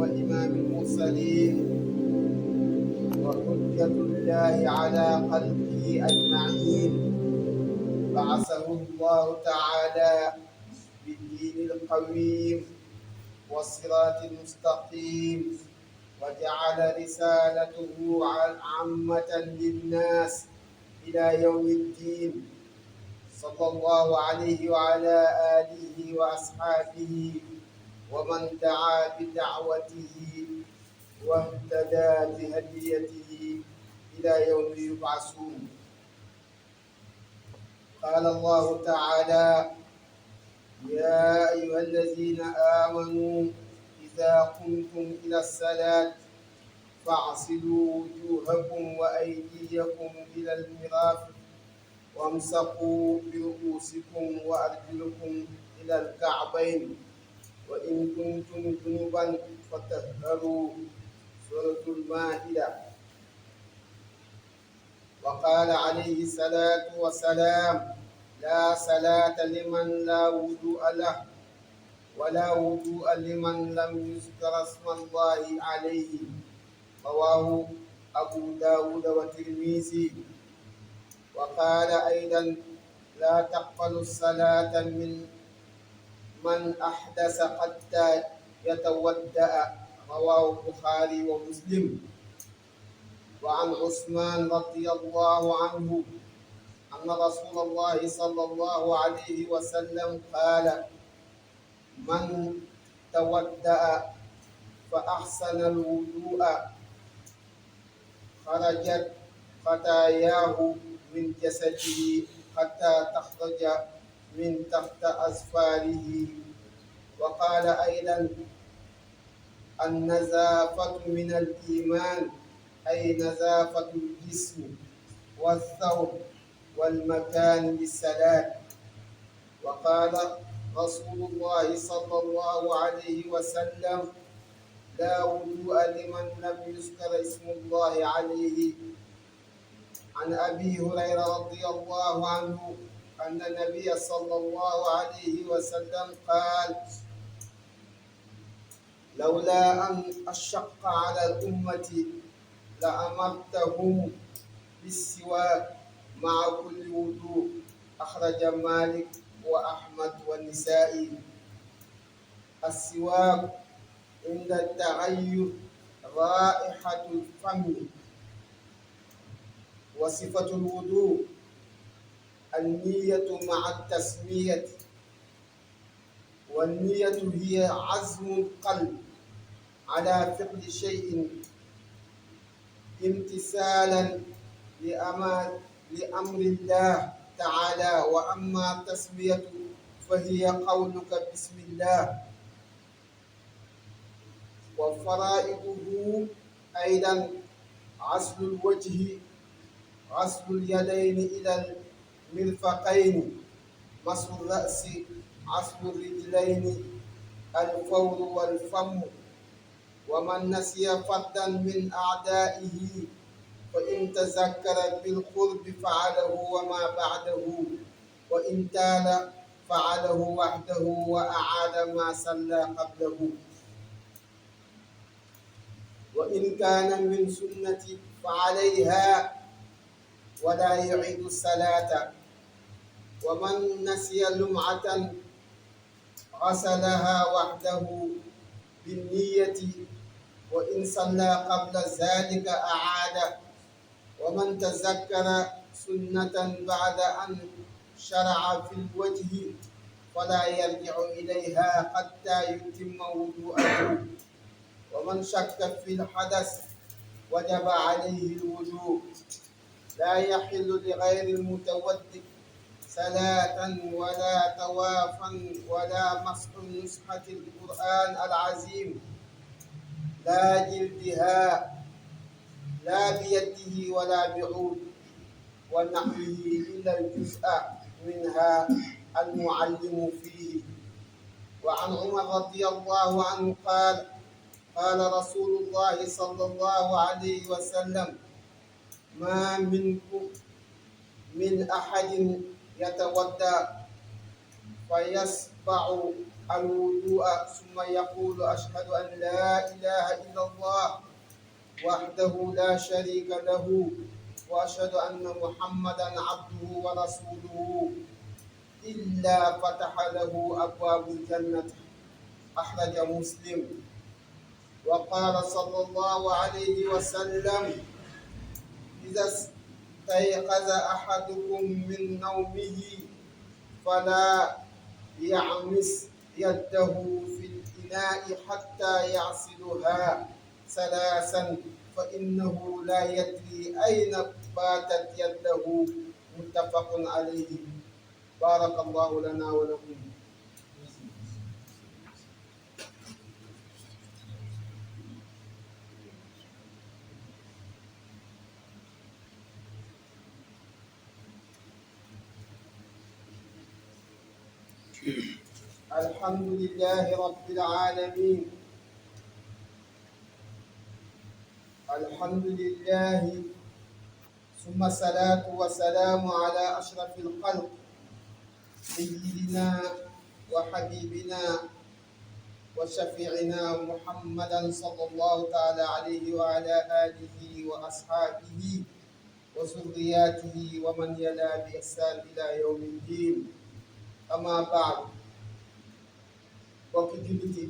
وإمام المرسلين وحجة الله على خلقه أجمعين. بعثه الله تعالى بالدين القويم والصراط المستقيم، وجعل رسالته عامة للناس إلى يوم الدين، صلى الله عليه وعلى آله وأصحابه ومن دعا بدعوته واهتدى بهديته إلى يوم يبعثون. قال الله تعالى: يا أيها الذين آمنوا إذا قمتم إلى الصلاة فاغسلوا وجوهكم وأيديكم إلى المرافق وامسحوا برؤوسكم وأرجلكم إلى الكعبين وإن كنتم جنبا فطهروا. سورة المائدة. وقال عليه الصلاة والسلام: لا صلاة لمن لا وضوء له، ولا وضوء لمن لم يذكر اسم الله عليه. رواه أبو داود والترمذي. وقال أيضا: لا تقبل الصلاة من أحدث حتى يتودأ. رواه البخاري ومسلم. وعن عثمان رضي الله عنه أن رسول الله صلى الله عليه وسلم قال: من تودأ فأحسن الوضوء خرجت خطاياه من جسده حتى تخرج من تحت أظفاره. وقال أيضا: النظافة من الإيمان، أي نظافة الجسم والثوب والمكان للصلاة. وقال رسول الله صلى الله عليه وسلم: لا وضوء لمن لم يذكر اسم الله عليه. عن أبي هريرة رضي الله عنه أن النبي صلى الله عليه وسلم قال: لولا أن أشق على الأمة لأمرتهم بالسواك مع كل وضوء. أخرج مالك وأحمد والنسائي. السواك عند التغير رائحة الفم. وصفة الوضوء النية مع التسمية، والنية هي عزم القلب على فعل شيء امتثالا لأمر الله تعالى. وأما التسمية فهي قولك بسم الله. وفرائضه أيضا غسل الوجه، غسل اليدين إلى المرفقين، مسح الرأس، غسل الرجلين، الفور والفم. ومن نسي فردا من أعدائه فإن تذكر بالقرب فعله وما بعده، وإن تال فعله وحده وأعاد ما صلى قبله. وإن كان من سنة فعليها ولا يعيد الصلاة. ومن نسي لمعة غسلها وحده بالنية، وإن صلى قبل ذلك أعاد. ومن تذكر سنة بعد أن شرع في الوجه فلا يرجع إليها حتى يتم وضوءه. ومن شك في الحدث وجب عليه الوضوء. لا يحل لغير المتودد صلاة ولا طوافا ولا مسح نسخة القرآن العظيم، لا جلدها، لا بيده ولا بعود ونحوه إلا الجزء منها المعلم فيه. وعن عمر رضي الله عنه قال: قال رسول الله صلى الله عليه وسلم: ما منكم من أحد يتودى فيسبع الوضوء ثم يقول أشهد أن لا إله إلا الله وحده لا شريك له وأشهد أن محمدا عبده ورسوله إلا فتح له أبواب الجنة. أخرج مسلم. وقال صلى الله عليه وسلم: إذا استيقظ أحدكم من نومه فلا يعمس يده في الإناء حتى يغسلها ثلاثا فإنه لا يدري أين باتت يده. متفق عليه. بارك الله لنا ولكم. الحمد لله رب العالمين. الحمد لله ثم الصلاة والسلام على أشرف الخلق سيدنا وحبيبنا وشفيعنا محمدا صلى الله تعالى عليه وعلى آله وأصحابه وذرياته ومن يلا بإحسان إلى يوم الدين. أما بعد، bokki jullit yi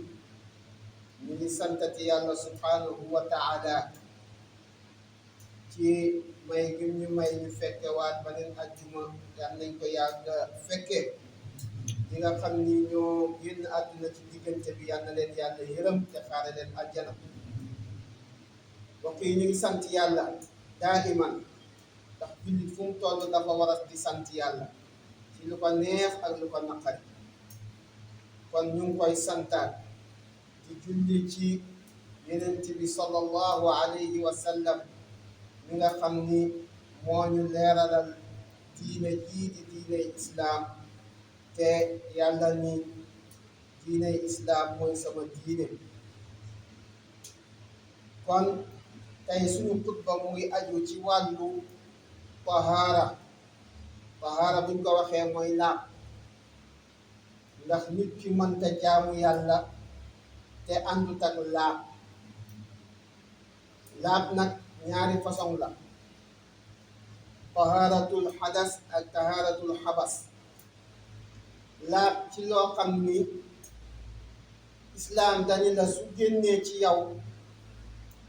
ñu ngi santati yàlla subhanahu wa taala ci may gi ñu may ñu fekke waat beneen ajjuma. yal nañ ko yàgg fekke. ñi nga xam ni ñoo génn àdduna ci diggante bi yal na leen yàlla yërëm te xaare leen àjjana. bokk yi ñu ngi sant yàlla daa'iman, ndax jullit fu mu toll dafa war a di sant yàlla ci lu ko neex ak lu ko naqari. kon ñu ngi koy santaat ci julli ci yenent bi sallallahu alayhi wa sallam mi nga xam ni moo ñu leeralal diine jii di diine islaam, te yàlla ni diine islaam mooy sama diine. kon tey suñu xutba mu ngi aju ci wàllu tahaara buñ ko waxee mooy laab. ndax nit ki mënta jaamu yàlla te àndut ak laab. laab nag ñaari façon la: tahaaratul xadas ak tahaaratul xabas. laab ci loo xam ni islaam dani la su génnee ci yow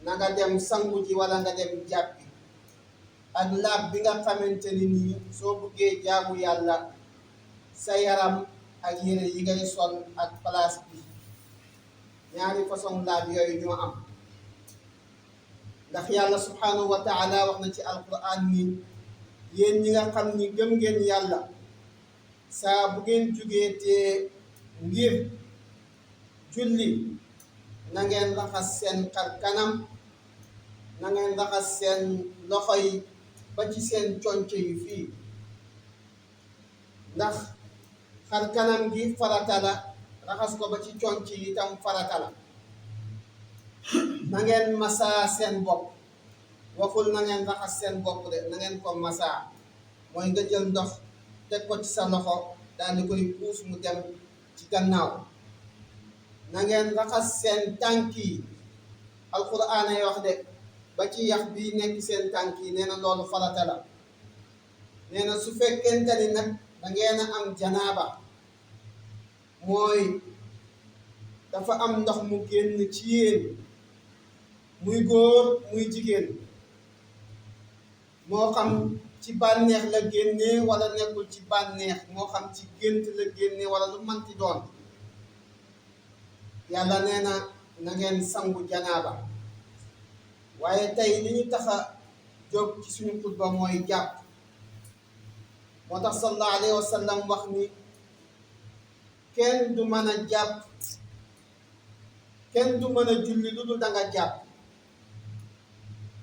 na nga dem sangu ji wala nga dem jàppi. ak laab bi nga xamante ni nii soo buggee jaamu yàlla sa yaram ak yére yi ngay sol ak place bi. ñaari façon laab yooyu ñoo am. ndax yàlla subhanahu wa taala wax na ci alquran ni yéen ñi nga xam ni gëm ngeen yàlla, saa bu ngeen jugee te ngir julli na ngeen raxas seen xar kanam, na ngeen raxas seen loxo yi ba ci seen conc yi fii. ndax xar kanam gi farata la, raxas ko ba ci conc yi itam farata la. na ngeen masaa seen bopp. waxul na ngeen raxas seen bopp de, na ngeen ko masaa. mooy nga jël ndox teg ko ci sa loxo daal di koy puus mu dem ci gannaaw. na ngeen raxas seen tànk yi. alquran ay wax de ba ci yax bi nekk seen tànk yi, nee na loolu farata la. nee na su fekkente ni nag da ngeen a am janaaba, mooy dafa am ndox mu génn ci yéen, muy góor muy jigéen, moo xam ci bànneex la génnee wala nekkul ci bànneex, moo xam ci gént la génnee wala lu manti doon, yàlla nee na na ngeen sangu janaaba. waaye tey li ñu tax a jóg ci suñu xutba mooy jàpp. moo tax sallallahu alayhi wa sallam wax ni kenn du mën a jàpp, kenn du mën a julli lu dul da nga jàpp.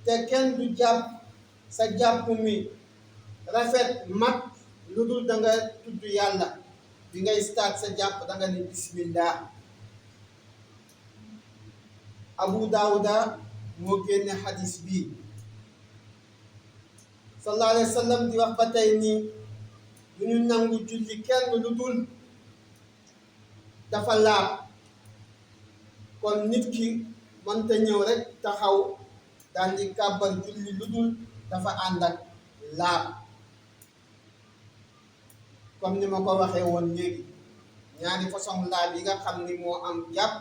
te kenn du jàpp sa jàpp mi rafet mat lu dul da nga tudd yàlla. bi ngay start sa jàpp da nga ni bismillah. Abu Daawuda moo génne xadis bii. sallallahu alayhi wa sallam di wax ba tey nii du ñu nangu julli kenn lu dul dafa laab kon nit ki mënta ñëw rek taxaw daal di kàbbar julli lu dul dafa ànd ak laab comme ni ma ko waxee woon léegi ñaari façon laab yi nga xam ni moo am jàpp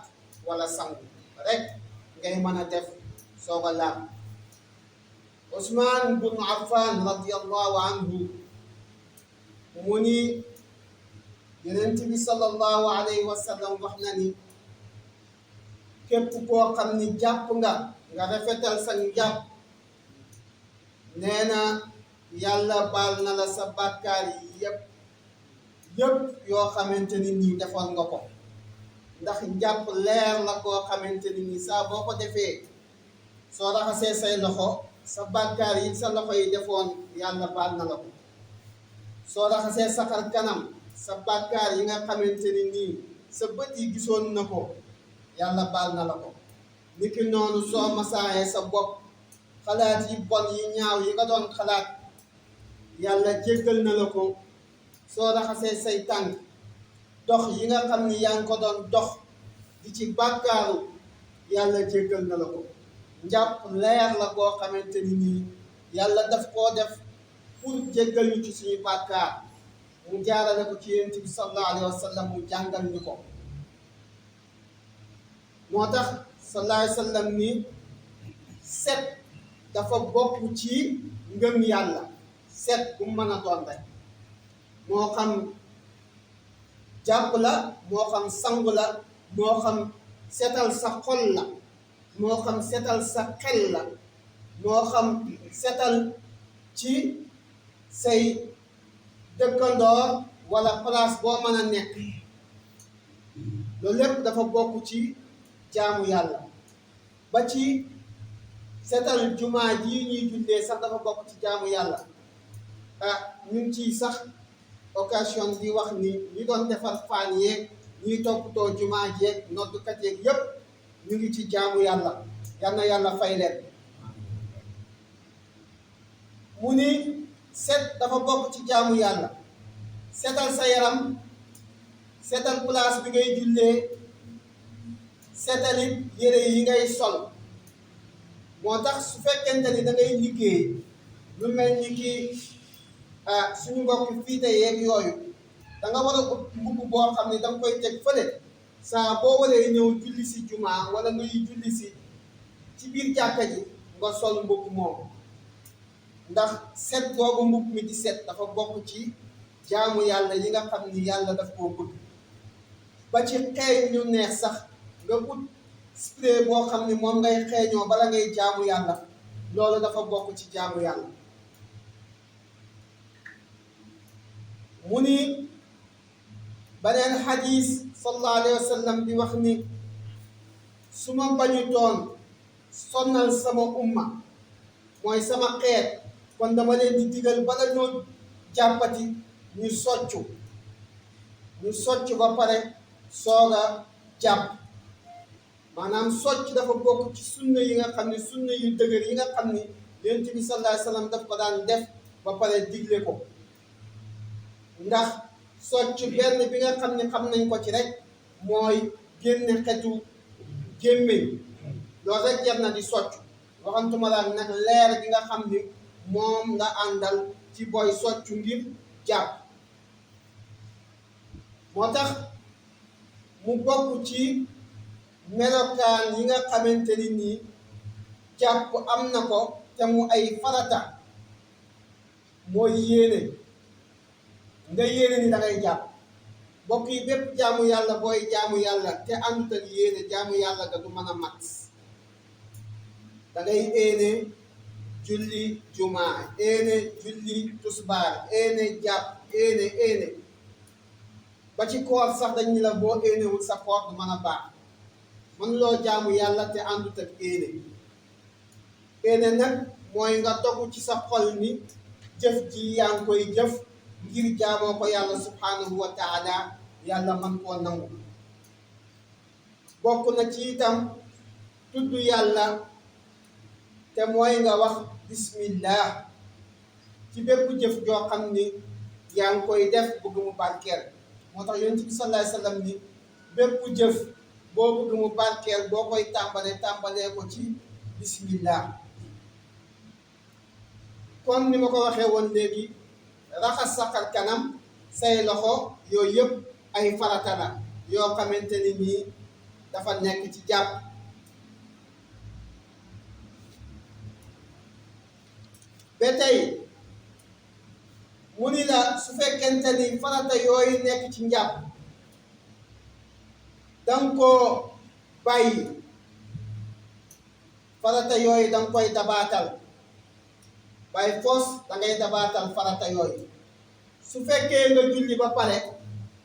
wala sangu rek ngay mën a def soog a laab Usmaan bun Affan radiyallahu anhu mu ni Yonent bi sallallahu alayhi wa sallam wax na ni képp koo xam ni jàpp nga rafetal sa njàpp nee na yàlla baal na la sa bàkkaar yi yëpp yoo xamante ni nii defoon nga ko ndax njàpp leer la koo xamante ni nii saa boo ko defee soo raxasee say loxo sa bàkkaar yi sa loxo yi defoon yàlla baal na la ko soo raxasee sa xar kanam sa bàkkaar yi nga xamante ni nii sa bët yi gisoon na ko yàlla baal na la ko niki noonu soo masaayee sa bopp xalaat yi bon yi ñaaw yi nga doon xalaat yàlla jéggal na la ko soo raxasee say tànk dox yi nga xam ni yaa ngi ko doon dox di ci bàkkaaru yàlla jéggal na la ko njàpp leer la koo xamante ni nii yàlla daf koo def pour jéggal ñu ci suñu bàkkaar mu jaarale ko ci Yonent bi sallallahu alayhi wa sallam mu jàngal ñu ko moo tax sallallahu alayhi wa sallam ni set dafa bokk ci ngëm yàlla set bu mën a doon rek moo xam jàpp la moo xam sangu la moo xam setal sa xol la moo xam setal sa xel la moo xam setal ci say dëkkandoor wala place boo mën a nekk loolu lépp dafa bokk ci jaamu yàlla ba ci setal jumaa ji ñuy jullee sax dafa bokk ci jaamu yàlla ñu ngi ciy sax occasion di wax ni ñi doon defar faan yeeg ñuy toppatoo jumaa jeeg noddukat yeeg yépp ñu ngi ci jaamu yàlla yal na yàlla fay leen mu ni set dafa bokk ci jaamu yàlla setal sa yaram setal place bi ngay jullee setalit yére yi ngay sol moo tax su fekkente ni da ngay liggéey lu mel ni ki suñu mbokk fii te yeeg yooyu da nga war a ut mbubb boo xam ne da nga koy teg fële saa boo waree ñëw julli si jumaa wala ngay julli si ci biir jàkka ji nga sol mbubb moomu ndax set boobu mbubb mi di set dafa bokk ci jaamu yàlla yi nga xam ni yàlla daf koo bëgg ba ci xeeñ ñu neex sax nga ut spray boo xam ni moom ngay xeeñoo bala ngay jaamu yàlla loolu dafa bokk ci jaamu yàlla mu ni beneen xadis sallallahu alayhi wa sallam di wax ni su ma bañu toon sonnal sama umma mooy sama xeet kon dama leen di digal bala ñoo jàppati ñu socc ba pare sooga jàpp maanaam socc dafa bokk ci sunna yi nga xam ne sunna yu dëgër yi nga xam ni Yonent bi sallallahu alayhi wa sallam daf ko daan def ba pare digle ko ndax socc benn bi nga xam ne xam nañ ko ci rek mooy génne xetu gémmiñ loolu rek jar na di socc waxantuma la nag leer gi nga xam ni moom nga àndal ci booy socc ngir jàpp moo tax mu bokk ci melokaan yi nga xamante ni nii jàpp am na ko te mu ay farata mooy yéene nga yéene ni da ngay jàpp mbokk yi bépp jaamu yàlla booy jaamu yàlla te àndut ak yéene jaamu yàlla ga du mën a mat da ngay éene julli jumaa éene julli tusbaar éene jàpp éene ba ci koor sax dañ ni la boo éenewul sa koor du mën a baax mën loo jaamu yàlla te àndut ak éene nag mooy nga dogu ci sa xol ni jëf ji yaa ngi koy jëf ngir jaamoo ko yàlla subhanahu wa taala yàlla man koo nangu bokk na ci itam tudd yàlla te mooy nga wax bismillah ci bépp jëf joo xam ni yaa ngi koy def bëgg mu barkeel moo tax Yonent bi sallallahu alayhi wa sallam ni bépp jëf boo bëgg mu barkeel boo koy tàmbalee ko ci bismillah. kon ni ma ko waxee woon léegi raxas sa xar kanam say loxo yooyu yëpp ay farata la yoo xamante ni nii dafa nekk ci jàpp. ba tey mu ni la su fekkente ni farata yooyu nekk ci njàpp danga koo bàyyi farata yooyu danga koy dabaatal by force dangay dabaatal farata yooyu. su fekkee nga julli ba pare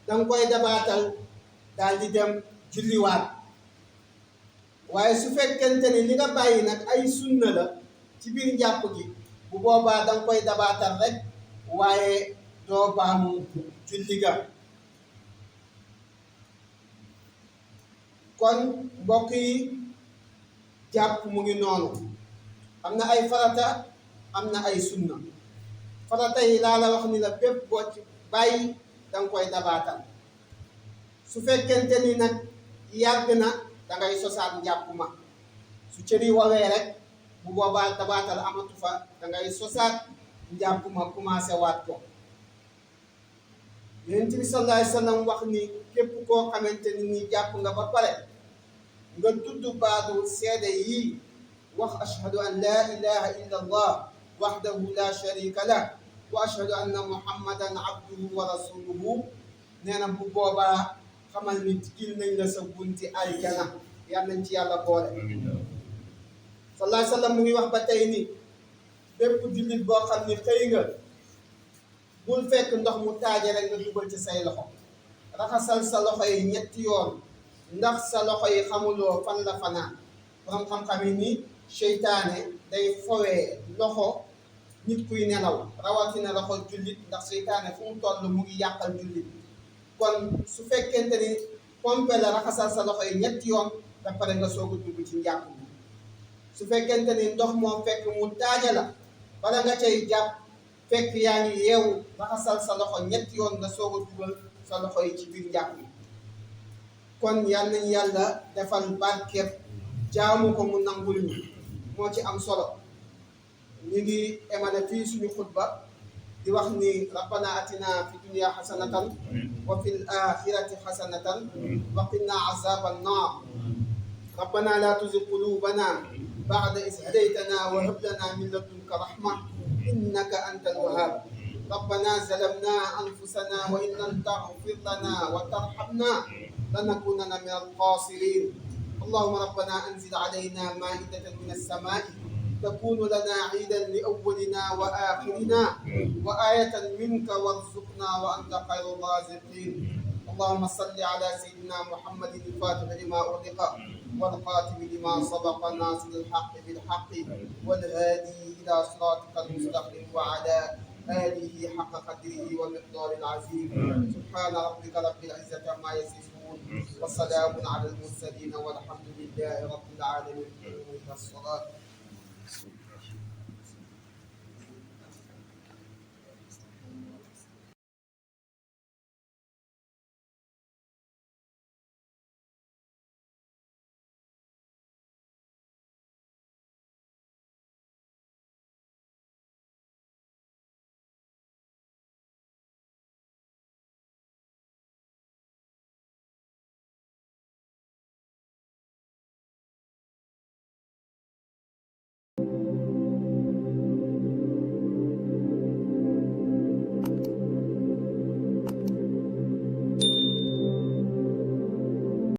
danga koy dabaatal daal di dem julliwaat. waaye su fekkente ni li nga bàyyi nag ay sunna la ci biir njàpp gi bu boobaa danga koy dabaatal rek waaye doo baamu julli ga. kon mbokk yi jàpp mu ngi noonu am na ay farata am na ay sunna. farata yi laa la wax ni la bépp boo ci bàyyi danga koy dabaatal. su fekkente ni nag yàgg na dangay sosaat njàpp ma su cëri wawee rek bu boobaa dabaatal amatu fa dangay sosaat njàpp ma commencé waat ko. Yonent bi sallallahu alayhi wa sallam wax ni képp koo xamante ni jàpp nga ba pare nga tudd baatu seede yii wax ashhadu an laa ilaha illa allah wahdahu la sharika lah wa ashhadu anna muhammadan abduhu wa rasuluhu nee na bu boobaa xamal ni tijjil nañ la sa bunti aljana. yal nañ ci yàlla boole. sallallahu alayhi wa sallam mu ngi wax ba tey ni bépp jullit boo xam ni xëy nga bul fekk ndox mu taaje rek nga dugal ci say loxo. raxasal sa loxo yi ñetti yoon ndax sa loxo yi xamuloo fan la fanaan. borom xam-xam yi ni seytaane day fowee loxo nit kuy nelaw rawatina loxo jullit ndax seytaane fu mu toll mu ngi yàqal jullit. kon su fekkente ni pompe la raxasal sa loxo yi ñetti yoon ba pare nga soog a dugg ci njàpp bi. su fekkente ni ndox moo fekk mu taaja la bala nga cay jàpp fekk yaa ngi yeewu raxasal sa loxo ñetti yoon nga soog a dugal sa loxo yi ci biir njàpp bi. kon yal nañ yàlla defal barkeeb jaamu ko mu nangul ñu moo ci am solo. ñu ngi emale fii suñu xutba di wax ni rabbana atina fi dunya hasanatan wa fil akhirati hasanatan wa qina azaban nar. rabbana la tuzigh qulubana ba'da idh hadaytana wa hab lana min ladunka rahma innaka antal wahhab. ربنا ظلمنا أنفسنا وإن لم تغفر لنا وترحمنا لنكونن من الخاسرين. اللهم ربنا أنزل علينا مائدة من السماء تكون لنا عيدا لأولنا وآخرنا وآية منك وارزقنا وأنت خير الرازقين. اللهم صل على سيدنا محمد الفاتح لما أغلق والخاتم لما سبق ناصر الحق بالحق والهادي إلى صراطك المستقيم وعلى آله حق قدره ومقدار العظيم. سبحان ربك رب العزة عما يصفون والسلام على المرسلين والحمد لله رب العالمين. إلى الصلاة.